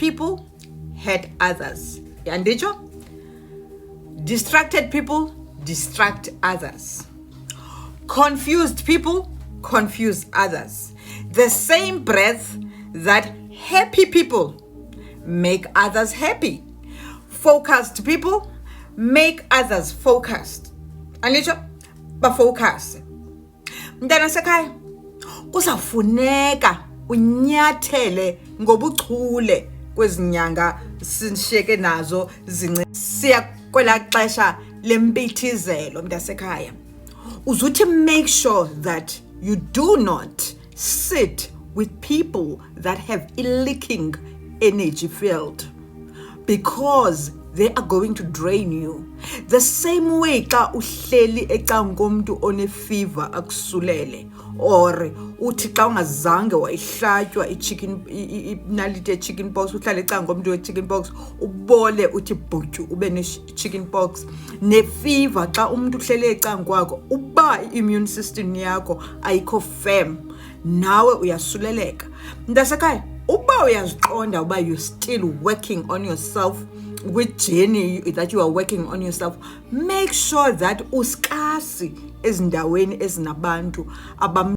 people hurt others. Yanditsho? Distracted people distract others. Confused people confuse others. The same breath that happy people make others happy. Focused people make others focused. Anditsho? Bafocus. Mntana sekhaya, kusafuneka unyathele ngobuchule kwezinyanga sishiyeke nazo siya kwela xesha lempithizelo mntasekhaya. Uzuthi make sure that you do not sit with people that have a leaking energy field, because they are going to drain you. The same way xa uhleli ecang'we komuntu one fever akusulele, or uthi xa ungazange wayihlatywa inalite chicken pox, uhlale ecang'we komuntu we chicken pox ubole uthi bhutyu ube ne chicken pox, ne fever xa umuntu uhlele ecang'we kwakho uba immune system yakho ayikho firm, nawe uyasuleleka. Mntasekhaya, uba uyaziqonda uba you're still working on yourself, with journey that you are working on yourself, make sure that uskasi ezindaweni ezinabantu